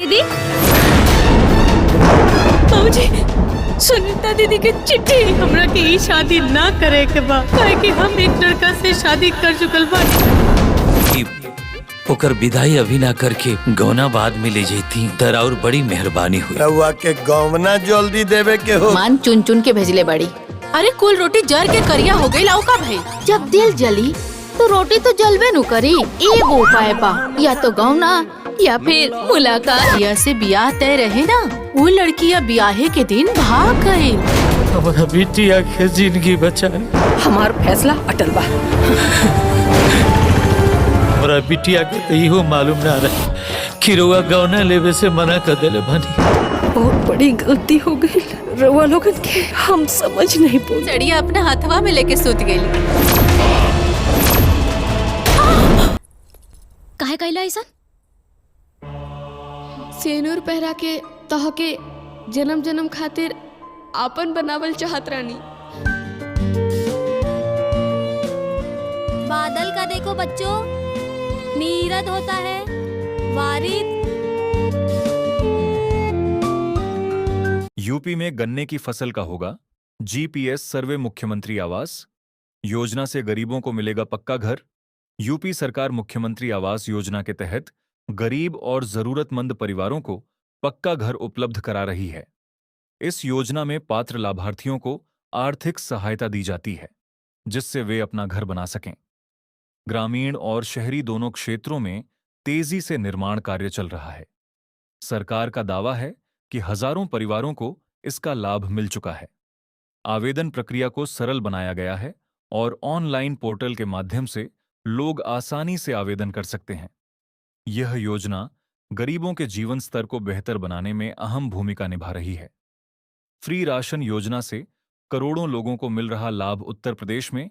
दीदी, बाबूजी, सुनीता दीदी के चिट्ठी। हमरा के ई शादी ना करे के बा, काहे कि हम एक लड़का से शादी कर चुकल बानी। ओकर विदाई अभी ना करके गौना बाद में ले जेती तर और बड़ी मेहरबानी हुई। रउआ के गौना जल्दी देवे के हो। मान चुन चुन के भेजले बड़ी। अरे कुल रोटी जर के करिया हो गई लाऊ का भाई। जब दिल जली तो रोटी तो जलवे नु करी। एगो उपाय बा, या तो गौना या फिर मुलाकात। या से ब्याह तय रहे ना, वो लड़कियां ब्याहे के दिन भाग गई। हमारा बिटिया के जिंदगी बचाए। हमार फैसला अटल बा। हमारा बिटिया के तो इहो मालूम ना रहे कि रउआ गौना लेवे से मना कर देले बानी। बहुत बड़ी गलती हो गई रउआ लोगन के, हम समझ नहीं पाए। चढ़िया अपना हथवा में लेके सूत गई। काहे कहला ऐसा? सेनूर पहरा के तह के जन्म जन्म खातिर आपन बनावल चाहत रानी। बादल का देखो बच्चों, नीरद होता है वारिद। यूपी में गन्ने की फसल का होगा जीपीएस सर्वे। मुख्यमंत्री आवास योजना से गरीबों को मिलेगा पक्का घर। यूपी सरकार मुख्यमंत्री आवास योजना के तहत गरीब और जरूरतमंद परिवारों को पक्का घर उपलब्ध करा रही है। इस योजना में पात्र लाभार्थियों को आर्थिक सहायता दी जाती है, जिससे वे अपना घर बना सकें। ग्रामीण और शहरी दोनों क्षेत्रों में तेजी से निर्माण कार्य चल रहा है। सरकार का दावा है कि हजारों परिवारों को इसका लाभ मिल चुका है। आवेदन प्रक्रिया को सरल बनाया गया है और ऑनलाइन पोर्टल के माध्यम से लोग आसानी से आवेदन कर सकते हैं। यह योजना गरीबों के जीवन स्तर को बेहतर बनाने में अहम भूमिका निभा रही है। फ्री राशन योजना से करोड़ों लोगों को मिल रहा लाभ। उत्तर प्रदेश में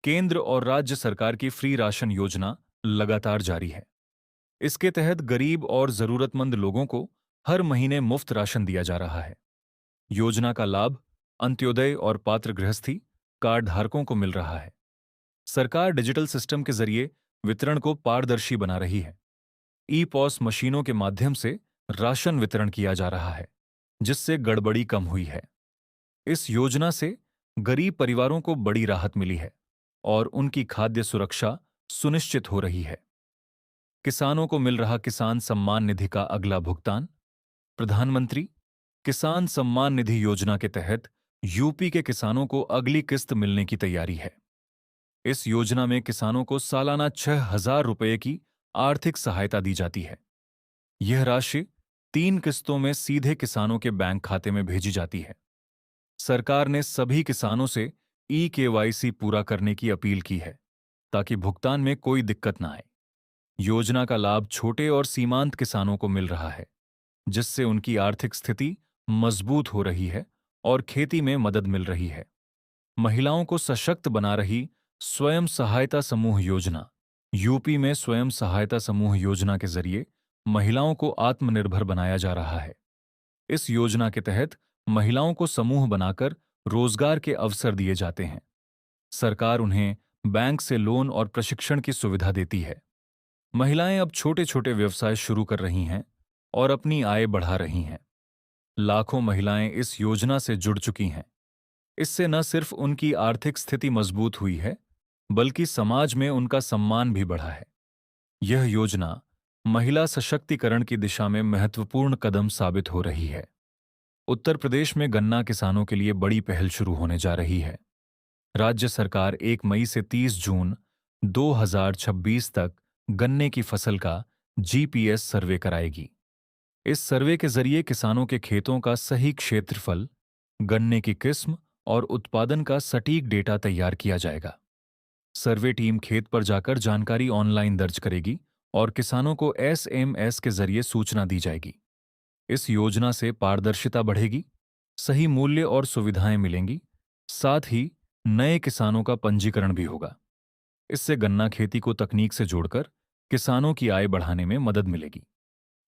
केंद्र और राज्य सरकार की फ्री राशन योजना लगातार जारी है। इसके तहत गरीब और जरूरतमंद लोगों को हर महीने मुफ्त राशन दिया जा रहा है। योजना का लाभ अंत्योदय और पात्र गृहस्थी कार्ड धारकों को मिल रहा है। सरकार डिजिटल सिस्टम के जरिए वितरण को पारदर्शी बना रही है। ई-पॉस मशीनों के माध्यम से राशन वितरण किया जा रहा है, जिससे गड़बड़ी कम हुई है। इस योजना से गरीब परिवारों को बड़ी राहत मिली है और उनकी खाद्य सुरक्षा सुनिश्चित हो रही है। किसानों को मिल रहा किसान सम्मान निधि का अगला भुगतान। प्रधानमंत्री किसान सम्मान निधि योजना के तहत यूपी के किसानों को अगली किस्त मिलने की तैयारी है। इस योजना में किसानों को सालाना 6,000 रुपये की आर्थिक सहायता दी जाती है। यह राशि 3 किस्तों में सीधे किसानों के बैंक खाते में भेजी जाती है। सरकार ने सभी किसानों से ई-केवाईसी पूरा करने की अपील की है, ताकि भुगतान में कोई दिक्कत न आए। योजना का लाभ छोटे और सीमांत किसानों को मिल रहा है, जिससे उनकी आर्थिक स्थिति मजबूत हो रही है और खेती में मदद मिल रही है। महिलाओं को सशक्त बना रही स्वयं सहायता समूह योजना। यूपी में स्वयं सहायता समूह योजना के जरिए महिलाओं को आत्मनिर्भर बनाया जा रहा है। इस योजना के तहत महिलाओं को समूह बनाकर रोजगार के अवसर दिए जाते हैं। सरकार उन्हें बैंक से लोन और प्रशिक्षण की सुविधा देती है। महिलाएं अब छोटे छोटे व्यवसाय शुरू कर रही हैं और अपनी आय बढ़ा रही हैं। लाखों महिलाएं इस योजना से जुड़ चुकी हैं। इससे न सिर्फ उनकी आर्थिक स्थिति मजबूत हुई है, बल्कि समाज में उनका सम्मान भी बढ़ा है। यह योजना महिला सशक्तिकरण की दिशा में महत्वपूर्ण कदम साबित हो रही है। उत्तर प्रदेश में गन्ना किसानों के लिए बड़ी पहल शुरू होने जा रही है। राज्य सरकार 1 मई से 30 जून 2026 तक गन्ने की फसल का जीपीएस सर्वे कराएगी। इस सर्वे के जरिए किसानों के खेतों का सही क्षेत्रफल, गन्ने की किस्म और उत्पादन का सटीक डेटा तैयार किया जाएगा। सर्वे टीम खेत पर जाकर जानकारी ऑनलाइन दर्ज करेगी और किसानों को एसएमएस के जरिए सूचना दी जाएगी। इस योजना से पारदर्शिता बढ़ेगी, सही मूल्य और सुविधाएं मिलेंगी, साथ ही नए किसानों का पंजीकरण भी होगा। इससे गन्ना खेती को तकनीक से जोड़कर किसानों की आय बढ़ाने में मदद मिलेगी।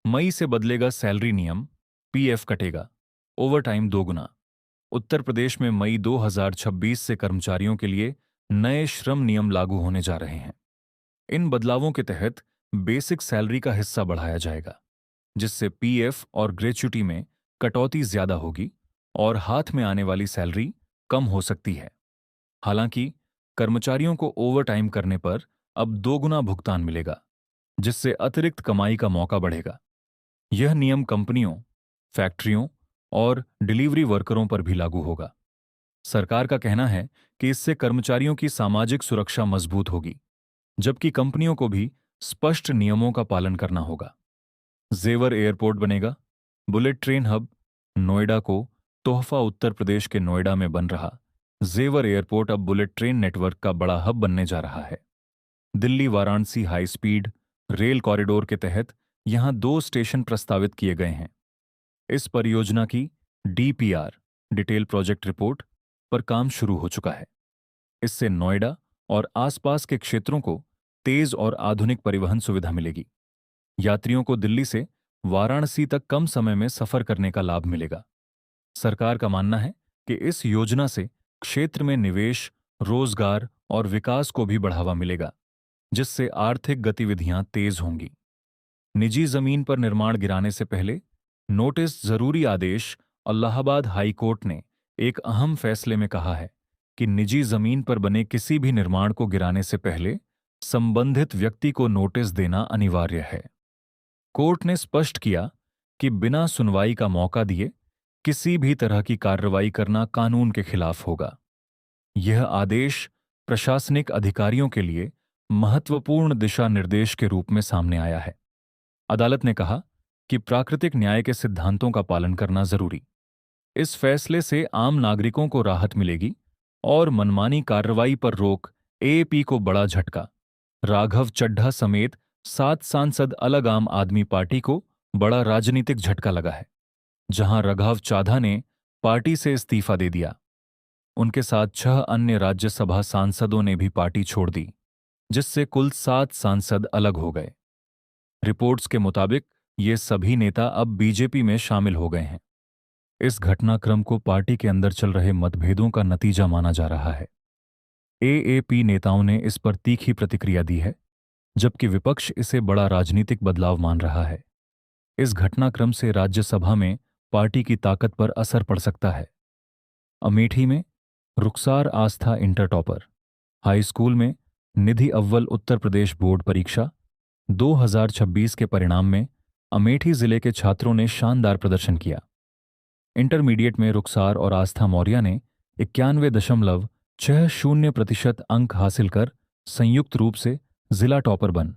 मई से बदलेगा सैलरी नियम, पीएफ कटेगा, ओवरटाइम 2 गुना। उत्तर प्रदेश में मई 2026 से कर्मचारियों के लिए नए श्रम नियम लागू होने जा रहे हैं। इन बदलावों के तहत बेसिक सैलरी का हिस्सा बढ़ाया जाएगा। जिससे पीएफ और ग्रेच्युटी में कटौती ज्यादा होगी और हाथ में आने वाली सैलरी कम हो सकती है। हालांकि कर्मचारियों को ओवरटाइम करने पर अब 2 गुना भुगतान मिलेगा, जिससे अतिरिक्त कमाई का मौका बढ़ेगा। यह नियम कंपनियों, फैक्ट्रियों और डिलीवरी वर्करों पर भी लागू होगा। सरकार का कहना है कि इससे कर्मचारियों की सामाजिक सुरक्षा मजबूत होगी, जबकि कंपनियों को भी स्पष्ट नियमों का पालन करना होगा। जेवर एयरपोर्ट बनेगा। बुलेट ट्रेन हब नोएडा को तोहफा उत्तर प्रदेश के नोएडा में बन रहा जेवर एयरपोर्ट अब बुलेट ट्रेन नेटवर्क का बड़ा हब बनने जा रहा है। Delhi Varanasi high speed rail corridor के तहत यहां 2 स्टेशन प्रस्तावित किए गए हैं। इस परियोजना की डीपीआर डिटेल प्रोजेक्ट रिपोर्ट पर काम शुरू हो चुका है। इससे नोएडा और आसपास के क्षेत्रों को तेज और आधुनिक परिवहन सुविधा मिलेगी। यात्रियों को दिल्ली से वाराणसी तक कम समय में सफर करने का लाभ मिलेगा। सरकार का मानना है कि इस योजना से क्षेत्र में निवेश, रोजगार और विकास को भी बढ़ावा मिलेगा, जिससे आर्थिक गतिविधियां तेज होंगी। निजी जमीन पर निर्माण गिराने से पहले नोटिस जरूरी आदेश इलाहाबाद हाई कोर्ट ने एक अहम फैसले में कहा है कि निजी जमीन पर बने किसी भी निर्माण को गिराने से पहले संबंधित व्यक्ति को नोटिस देना अनिवार्य है। कोर्ट ने स्पष्ट किया कि बिना सुनवाई का मौका दिए किसी भी तरह की कार्रवाई करना कानून के खिलाफ होगा। यह आदेश प्रशासनिक अधिकारियों के लिए महत्वपूर्ण दिशा निर्देश के रूप में सामने आया है। अदालत ने कहा कि प्राकृतिक न्याय के सिद्धांतों का पालन करना जरूरी। इस फैसले से आम नागरिकों को राहत मिलेगी और मनमानी कार्रवाई पर रोक एएपी को बड़ा झटका। राघव चड्ढा समेत 7 सांसद अलग आम आदमी पार्टी को बड़ा राजनीतिक झटका लगा है, जहां राघव चाधा ने पार्टी से इस्तीफा दे दिया। उनके साथ 6 अन्य राज्यसभा सांसदों ने भी पार्टी छोड़ दी, जिससे कुल 7 सांसद अलग हो गए। रिपोर्ट्स के मुताबिक ये सभी नेता अब बीजेपी में शामिल हो गए हैं। इस घटनाक्रम को पार्टी के अंदर चल रहे मतभेदों का नतीजा माना जा रहा है। एएपी नेताओं ने इस पर तीखी प्रतिक्रिया दी है, जबकि विपक्ष इसे बड़ा राजनीतिक बदलाव मान रहा है। इस घटनाक्रम से राज्यसभा में पार्टी की ताकत पर असर पड़ सकता है। अमेठी में रुखसार आस्था इंटर टॉपर, हाई स्कूल में निधि अव्वल उत्तर प्रदेश बोर्ड परीक्षा 2026 के परिणाम में अमेठी जिले के छात्रों ने शानदार प्रदर्शन किया। इंटरमीडिएट में रुखसार और आस्था मौर्य ने 91.60% अंक हासिल कर संयुक्त रूप से जिला टॉपर बन।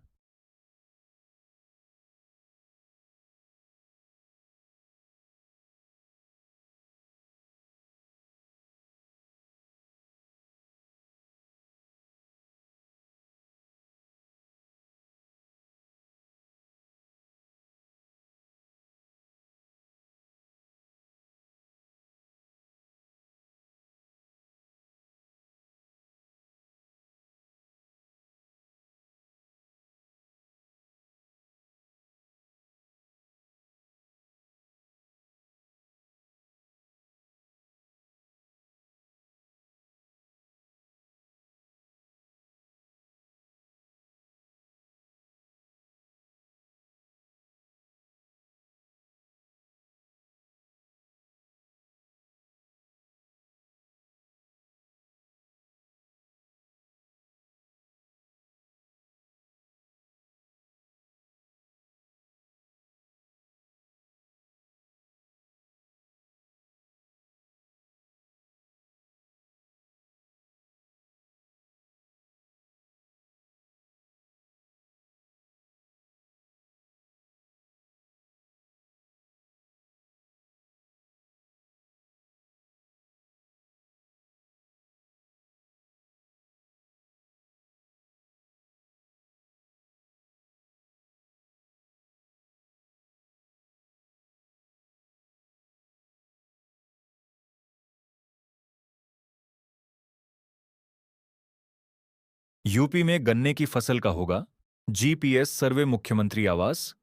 यूपी में गन्ने की फसल का होगा जीपीएस सर्वे मुख्यमंत्री आवास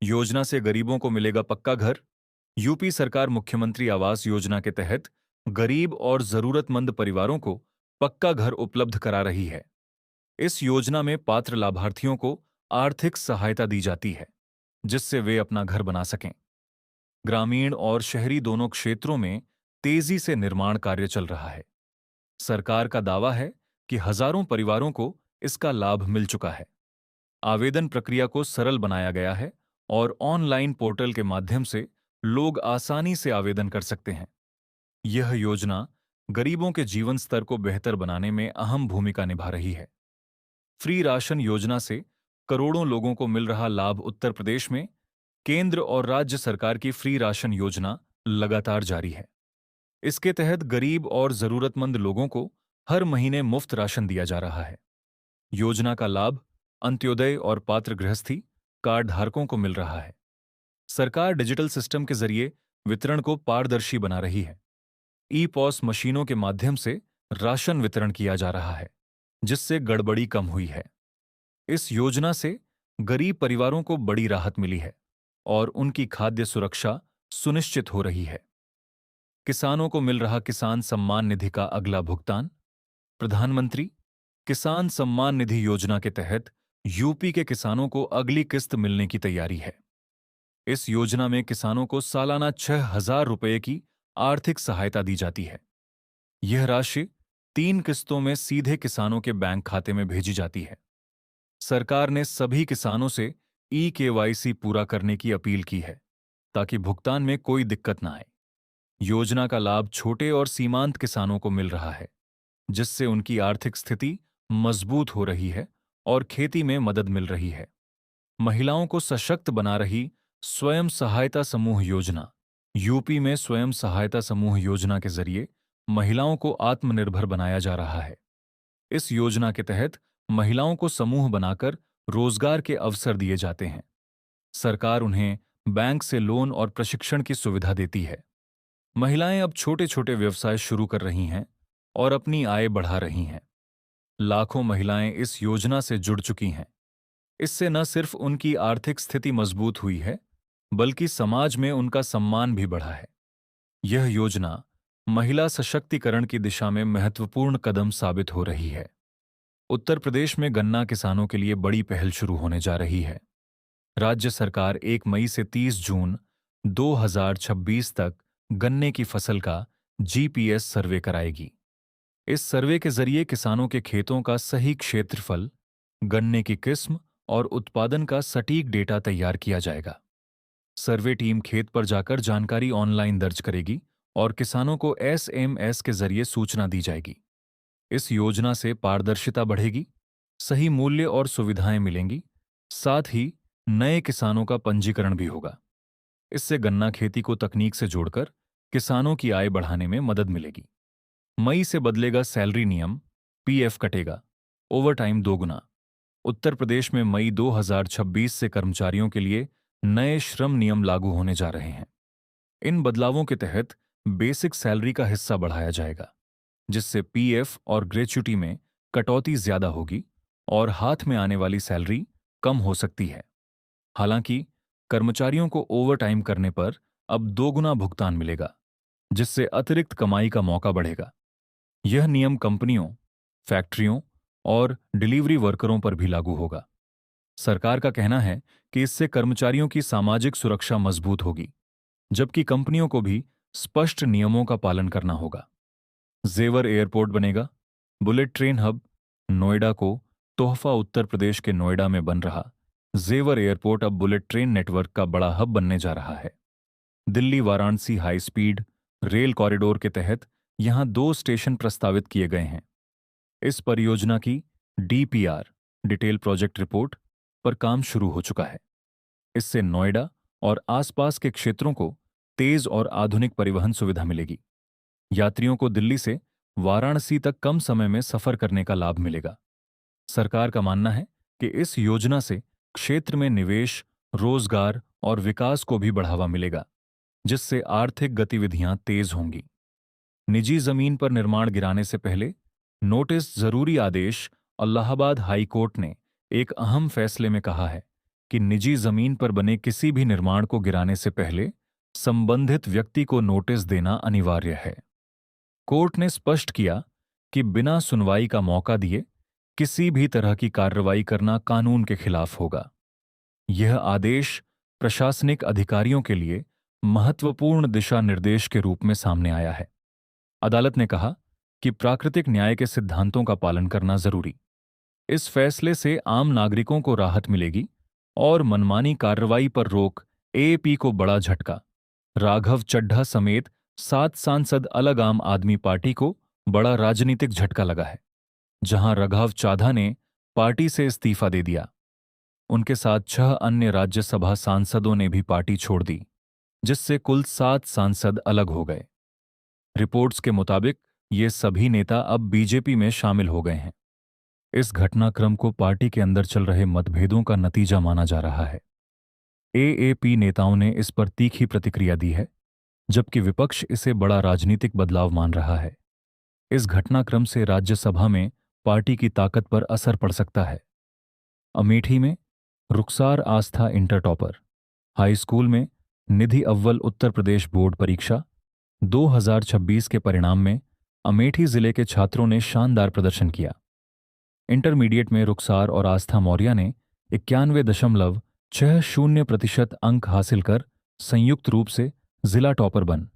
योजना से गरीबों को मिलेगा पक्का घर। यूपी सरकार मुख्यमंत्री आवास योजना के तहत गरीब और जरूरतमंद परिवारों को पक्का घर उपलब्ध करा रही है। इस योजना में पात्र लाभार्थियों को आर्थिक सहायता दी जाती है। जिससे वे अपना घर बना सकें। ग्रामीण और शहरी दोनों क्षेत्रों में तेजी से निर्माण कार्य चल रहा है। सरकार का दावा है कि हजारों परिवारों को इसका लाभ मिल चुका है। आवेदन प्रक्रिया को सरल बनाया गया है और ऑनलाइन पोर्टल के माध्यम से लोग आसानी से आवेदन कर सकते हैं। यह योजना गरीबों के जीवन स्तर को बेहतर बनाने में अहम भूमिका निभा रही है। फ्री राशन योजना से करोड़ों लोगों को मिल रहा लाभ। उत्तर प्रदेश में केंद्र और राज्य सरकार की फ्री राशन योजना लगातार जारी है। इसके तहत गरीब और जरूरतमंद लोगों को हर महीने मुफ्त राशन दिया जा रहा है। योजना का लाभ अंत्योदय और पात्र गृहस्थी कार्ड धारकों को मिल रहा है। सरकार डिजिटल सिस्टम के जरिए वितरण को पारदर्शी बना रही है। ई-पॉस मशीनों के माध्यम से राशन वितरण किया जा रहा है, जिससे गड़बड़ी कम हुई है। इस योजना से गरीब परिवारों को बड़ी राहत मिली है और उनकी खाद्य सुरक्षा सुनिश्चित हो रही है। किसानों को मिल रहा किसान सम्मान निधि का अगला भुगतान। प्रधानमंत्री किसान सम्मान निधि योजना के तहत यूपी के किसानों को अगली किस्त मिलने की तैयारी है। इस योजना में किसानों को सालाना 6,000 रुपये की आर्थिक सहायता दी जाती है। यह राशि 3 किस्तों में सीधे किसानों के बैंक खाते में भेजी जाती है। सरकार ने सभी किसानों से ई-केवाईसी पूरा करने की अपील की है ताकि भुगतान में कोई दिक्कत न आए। योजना का लाभ छोटे और सीमांत किसानों को मिल रहा है, जिससे उनकी आर्थिक स्थिति मजबूत हो रही है और खेती में मदद मिल रही है। महिलाओं को सशक्त बना रही स्वयं सहायता समूह योजना। यूपी में स्वयं सहायता समूह योजना के जरिए महिलाओं को आत्मनिर्भर बनाया जा रहा है। इस योजना के तहत महिलाओं को समूह बनाकर रोजगार के अवसर दिए जाते हैं। सरकार उन्हें बैंक से लोन और प्रशिक्षण की सुविधा देती है। महिलाएं अब छोटे छोटे व्यवसाय शुरू कर रही हैं और अपनी आय बढ़ा रही हैं। लाखों महिलाएं इस योजना से जुड़ चुकी हैं। इससे न सिर्फ उनकी आर्थिक स्थिति मजबूत हुई है, बल्कि समाज में उनका सम्मान भी बढ़ा है। यह योजना महिला सशक्तिकरण की दिशा में महत्वपूर्ण कदम साबित हो रही है। उत्तर प्रदेश में गन्ना किसानों के लिए बड़ी पहल शुरू होने जा रही है। राज्य सरकार 1 मई से 30 जून 2026 तक गन्ने की फसल का जीपीएस सर्वे कराएगी। इस सर्वे के जरिए किसानों के खेतों का सही क्षेत्रफल, गन्ने की किस्म और उत्पादन का सटीक डेटा तैयार किया जाएगा। सर्वे टीम खेत पर जाकर जानकारी ऑनलाइन दर्ज करेगी और किसानों को एसएमएस के जरिए सूचना दी जाएगी। इस योजना से पारदर्शिता बढ़ेगी, सही मूल्य और सुविधाएं मिलेंगी, साथ ही नए किसानों का पंजीकरण भी होगा। इससे गन्ना खेती को तकनीक से जोड़कर किसानों की आय बढ़ाने में मदद मिलेगी। मई से बदलेगा सैलरी नियम, पीएफ कटेगा, ओवरटाइम 2 गुना। उत्तर प्रदेश में मई 2026 से कर्मचारियों के लिए नए श्रम नियम लागू होने जा रहे हैं। इन बदलावों के तहत बेसिक सैलरी का हिस्सा बढ़ाया जाएगा, जिससे पीएफ और ग्रेच्युटी में कटौती ज्यादा होगी और हाथ में आने वाली सैलरी कम हो सकती है। हालांकि कर्मचारियों को ओवरटाइम करने पर अब 2 गुना भुगतान मिलेगा, जिससे अतिरिक्त कमाई का मौका बढ़ेगा। यह नियम कंपनियों, फैक्ट्रियों और डिलीवरी वर्करों पर भी लागू होगा। सरकार का कहना है कि इससे कर्मचारियों की सामाजिक सुरक्षा मजबूत होगी, जबकि कंपनियों को भी स्पष्ट नियमों का पालन करना होगा। जेवर एयरपोर्ट बनेगा। बुलेट ट्रेन हब नोएडा को तोहफा। उत्तर प्रदेश के नोएडा में बन रहा जेवर एयरपोर्ट अब बुलेट ट्रेन नेटवर्क का बड़ा हब बनने जा रहा है। Delhi Varanasi high speed rail corridor के तहत यहां 2 स्टेशन प्रस्तावित किए गए हैं। इस परियोजना की डीपीआर, डिटेल प्रोजेक्ट रिपोर्ट, पर काम शुरू हो चुका है। इससे नोएडा और आसपास के क्षेत्रों को तेज और आधुनिक परिवहन सुविधा मिलेगी। यात्रियों को दिल्ली से वाराणसी तक कम समय में सफर करने का लाभ मिलेगा। सरकार का मानना है कि इस योजना से क्षेत्र में निवेश, रोजगार और विकास को भी बढ़ावा मिलेगा, जिससे आर्थिक गतिविधियां तेज होंगी। निजी जमीन पर निर्माण गिराने से पहले नोटिस जरूरी आदेश। इलाहाबाद हाई कोर्ट ने एक अहम फैसले में कहा है कि निजी जमीन पर बने किसी भी निर्माण को गिराने से पहले संबंधित व्यक्ति को नोटिस देना अनिवार्य है। कोर्ट ने स्पष्ट किया कि बिना सुनवाई का मौका दिए किसी भी तरह की कार्रवाई करना कानून के खिलाफ होगा। यह आदेश प्रशासनिक अधिकारियों के लिए महत्वपूर्ण दिशा निर्देश के रूप में सामने आया है। अदालत ने कहा कि प्राकृतिक न्याय के सिद्धांतों का पालन करना जरूरी। इस फैसले से आम नागरिकों को राहत मिलेगी और मनमानी कार्रवाई पर रोक एएपी को बड़ा झटका। राघव चड्ढा समेत 7 सांसद अलग आम आदमी पार्टी को बड़ा राजनीतिक झटका लगा है। जहां राघव चाधा ने पार्टी से इस्तीफा दे दिया, उनके साथ 6 अन्य राज्यसभा सांसदों ने भी पार्टी छोड़ दी, जिससे कुल 7 सांसद अलग हो गए। रिपोर्ट्स के मुताबिक ये सभी नेता अब बीजेपी में शामिल हो गए हैं। इस घटनाक्रम को पार्टी के अंदर चल रहे मतभेदों का नतीजा माना जा रहा है। एएपी नेताओं ने इस पर तीखी प्रतिक्रिया दी है, जबकि विपक्ष इसे बड़ा राजनीतिक बदलाव मान रहा है। इस घटनाक्रम से राज्यसभा में पार्टी की ताकत पर असर पड़ सकता है। अमेठी में रुखसार आस्था इंटर टॉपर, हाई स्कूल में निधि अव्वल उत्तर प्रदेश बोर्ड परीक्षा 2026 के परिणाम में अमेठी जिले के छात्रों ने शानदार प्रदर्शन किया। इंटरमीडिएट में रुखसार और आस्था मौर्य ने 91.60% अंक हासिल कर संयुक्त रूप से जिला टॉपर बन।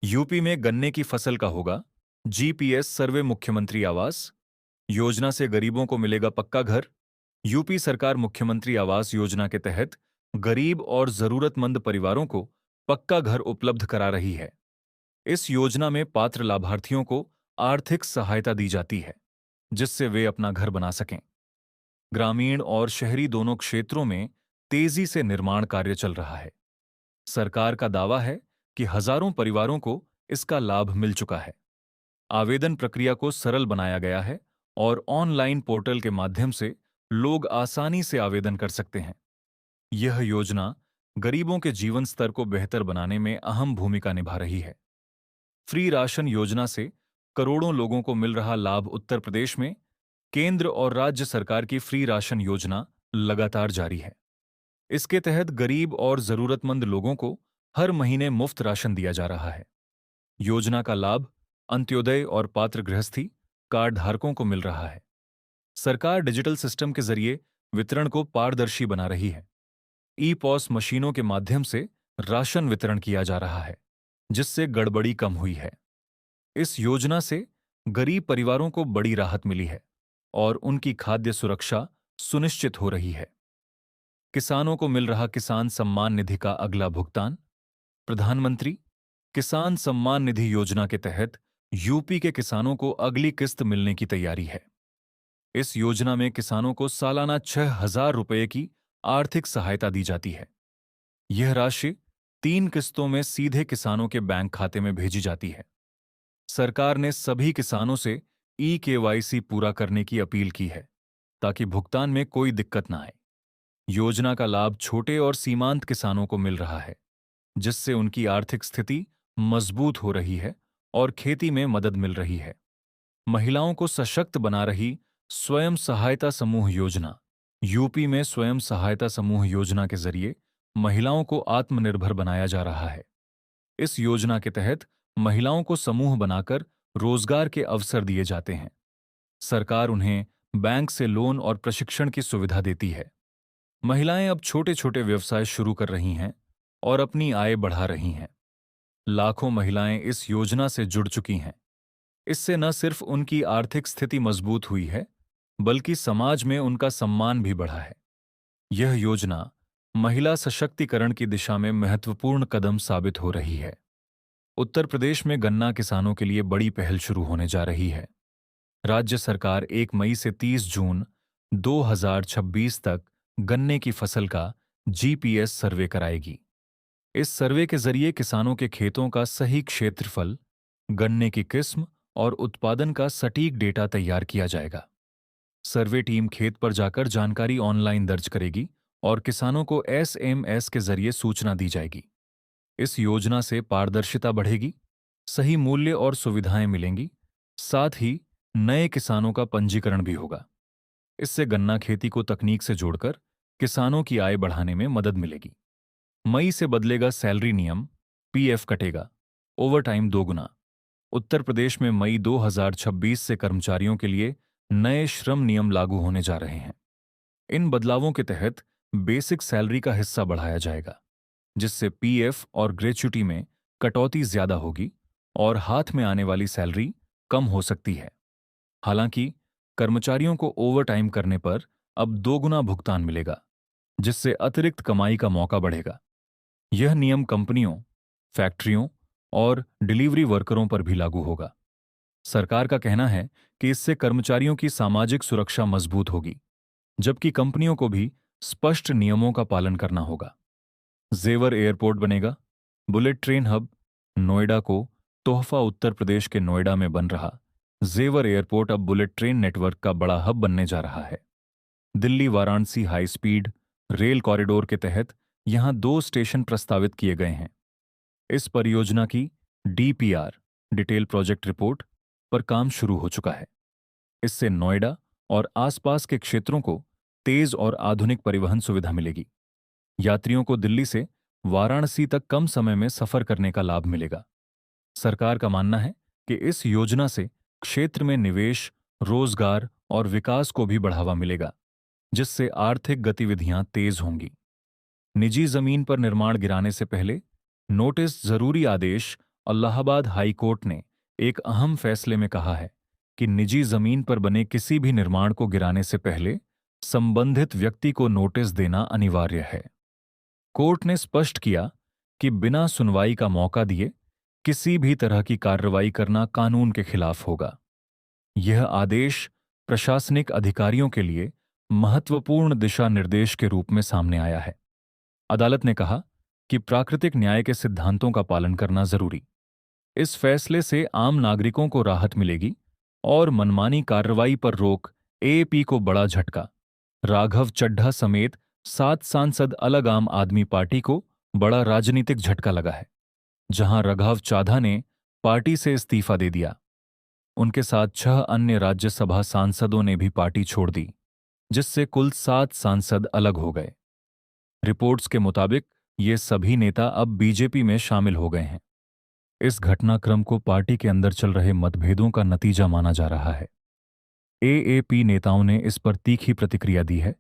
यूपी में गन्ने की फसल का होगा जीपीएस सर्वे मुख्यमंत्री आवास योजना से गरीबों को मिलेगा पक्का घर। यूपी सरकार मुख्यमंत्री आवास योजना के तहत गरीब और जरूरतमंद परिवारों को पक्का घर उपलब्ध करा रही है। इस योजना में पात्र लाभार्थियों को आर्थिक सहायता दी जाती है, जिससे वे अपना घर बना सकें। ग्रामीण और शहरी दोनों क्षेत्रों में तेजी से निर्माण कार्य चल रहा है। सरकार का दावा है कि हजारों परिवारों को इसका लाभ मिल चुका है। आवेदन प्रक्रिया को सरल बनाया गया है और ऑनलाइन पोर्टल के माध्यम से लोग आसानी से आवेदन कर सकते हैं। यह योजना गरीबों के जीवन स्तर को बेहतर बनाने में अहम भूमिका निभा रही है। फ्री राशन योजना से करोड़ों लोगों को मिल रहा लाभ। उत्तर प्रदेश में केंद्र और राज्य सरकार की फ्री राशन योजना लगातार जारी है। इसके तहत गरीब और जरूरतमंद लोगों को हर महीने मुफ्त राशन दिया जा रहा है। योजना का लाभ अंत्योदय और पात्र गृहस्थी कार्ड धारकों को मिल रहा है। सरकार डिजिटल सिस्टम के जरिए वितरण को पारदर्शी बना रही है। ई पॉस मशीनों के माध्यम से राशन वितरण किया जा रहा है, जिससे गड़बड़ी कम हुई है। इस योजना से गरीब परिवारों को बड़ी राहत मिली है और उनकी खाद्य सुरक्षा सुनिश्चित हो रही है। किसानों को मिल रहा किसान सम्मान निधि का अगला भुगतान। प्रधानमंत्री किसान सम्मान निधि योजना के तहत यूपी के किसानों को अगली किस्त मिलने की तैयारी है। इस योजना में किसानों को सालाना 6,000 रुपये की आर्थिक सहायता दी जाती है। यह राशि 3 किस्तों में सीधे किसानों के बैंक खाते में भेजी जाती है। सरकार ने सभी किसानों से ई-केवाईसी पूरा करने की अपील की है, ताकि भुगतान में कोई दिक्कत न आए। योजना का लाभ छोटे और सीमांत किसानों को मिल रहा है, जिससे उनकी आर्थिक स्थिति मजबूत हो रही है और खेती में मदद मिल रही है। महिलाओं को सशक्त बना रही स्वयं सहायता समूह योजना। यूपी में स्वयं सहायता समूह योजना के जरिए महिलाओं को आत्मनिर्भर बनाया जा रहा है। इस योजना के तहत महिलाओं को समूह बनाकर रोजगार के अवसर दिए जाते हैं। सरकार उन्हें बैंक से लोन और प्रशिक्षण की सुविधा देती है। महिलाएं अब छोटे छोटे व्यवसाय शुरू कर रही हैं और अपनी आय बढ़ा रही हैं। लाखों महिलाएं इस योजना से जुड़ चुकी हैं। इससे न सिर्फ उनकी आर्थिक स्थिति मजबूत हुई है, बल्कि समाज में उनका सम्मान भी बढ़ा है। यह योजना महिला सशक्तिकरण की दिशा में महत्वपूर्ण कदम साबित हो रही है। उत्तर प्रदेश में गन्ना किसानों के लिए बड़ी पहल शुरू होने जा रही है। राज्य सरकार 1 मई से 30 जून 2026 तक गन्ने की फसल का जीपीएस सर्वे कराएगी। इस सर्वे के जरिए किसानों के खेतों का सही क्षेत्रफल, गन्ने की किस्म और उत्पादन का सटीक डेटा तैयार किया जाएगा। सर्वे टीम खेत पर जाकर जानकारी ऑनलाइन दर्ज करेगी और किसानों को एसएमएस के जरिए सूचना दी जाएगी। इस योजना से पारदर्शिता बढ़ेगी, सही मूल्य और सुविधाएं मिलेंगी, साथ ही नए किसानों का पंजीकरण भी होगा। इससे गन्ना खेती को तकनीक से जोड़कर किसानों की आय बढ़ाने में मदद मिलेगी। मई से बदलेगा सैलरी नियम, पीएफ कटेगा, ओवरटाइम 2 गुना। उत्तर प्रदेश में मई 2026 से कर्मचारियों के लिए नए श्रम नियम लागू होने जा रहे हैं। इन बदलावों के तहत बेसिक सैलरी का हिस्सा बढ़ाया जाएगा, जिससे पीएफ और ग्रेच्युटी में कटौती ज्यादा होगी और हाथ में आने वाली सैलरी कम हो सकती है। हालांकि कर्मचारियों को ओवरटाइम करने पर अब 2 गुना भुगतान मिलेगा, जिससे अतिरिक्त कमाई का मौका बढ़ेगा। यह नियम कंपनियों, फैक्ट्रियों और डिलीवरी वर्करों पर भी लागू होगा। सरकार का कहना है कि इससे कर्मचारियों की सामाजिक सुरक्षा मजबूत होगी, जबकि कंपनियों को भी स्पष्ट नियमों का पालन करना होगा। जेवर एयरपोर्ट बनेगा। बुलेट ट्रेन हब नोएडा को तोहफा। उत्तर प्रदेश के नोएडा में बन रहा जेवर एयरपोर्ट अब बुलेट ट्रेन नेटवर्क का बड़ा हब बनने जा रहा है। Delhi Varanasi high speed rail corridor के तहत यहां 2 स्टेशन प्रस्तावित किए गए हैं। इस परियोजना की डीपीआर, डिटेल प्रोजेक्ट रिपोर्ट, पर काम शुरू हो चुका है। इससे नोएडा और आसपास के क्षेत्रों को तेज और आधुनिक परिवहन सुविधा मिलेगी। यात्रियों को दिल्ली से वाराणसी तक कम समय में सफर करने का लाभ मिलेगा। सरकार का मानना है कि इस योजना से क्षेत्र में निवेश, रोजगार और विकास को भी बढ़ावा मिलेगा, जिससे आर्थिक गतिविधियां तेज होंगी। निजी जमीन पर निर्माण गिराने से पहले नोटिस जरूरी आदेश। इलाहाबाद हाई कोर्ट ने एक अहम फैसले में कहा है कि निजी जमीन पर बने किसी भी निर्माण को गिराने से पहले संबंधित व्यक्ति को नोटिस देना अनिवार्य है। कोर्ट ने स्पष्ट किया कि बिना सुनवाई का मौका दिए किसी भी तरह की कार्रवाई करना कानून के खिलाफ होगा। यह आदेश प्रशासनिक अधिकारियों के लिए महत्वपूर्ण दिशा निर्देश के रूप में सामने आया है। अदालत ने कहा कि प्राकृतिक न्याय के सिद्धांतों का पालन करना जरूरी। इस फैसले से आम नागरिकों को राहत मिलेगी और मनमानी कार्रवाई पर रोक एएपी को बड़ा झटका। राघव चड्ढा समेत 7 सांसद अलग आम आदमी पार्टी को बड़ा राजनीतिक झटका लगा है, जहां राघव चाधा ने पार्टी से इस्तीफा दे दिया। उनके साथ 6 अन्य राज्यसभा सांसदों ने भी पार्टी छोड़ दी, जिससे कुल 7 सांसद अलग हो गए। रिपोर्ट्स के मुताबिक ये सभी नेता अब बीजेपी में शामिल हो गए हैं। इस घटनाक्रम को पार्टी के अंदर चल रहे मतभेदों का नतीजा माना जा रहा है। एएपी नेताओं ने इस पर तीखी प्रतिक्रिया दी है,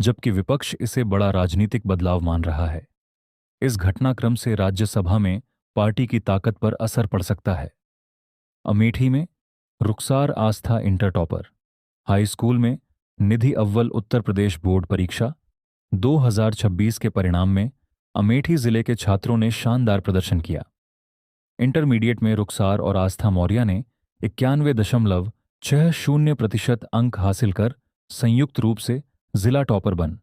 जबकि विपक्ष इसे बड़ा राजनीतिक बदलाव मान रहा है। इस घटनाक्रम से राज्यसभा में पार्टी की ताकत पर असर पड़ सकता है। अमेठी में रुखसार आस्था इंटर टॉपर, हाई स्कूल में निधि अव्वल उत्तर प्रदेश बोर्ड परीक्षा 2026 के परिणाम में अमेठी जिले के छात्रों ने शानदार प्रदर्शन किया। इंटरमीडिएट में रुखसार और आस्था मौर्य ने 91.60% अंक हासिल कर संयुक्त रूप से जिला टॉपर बन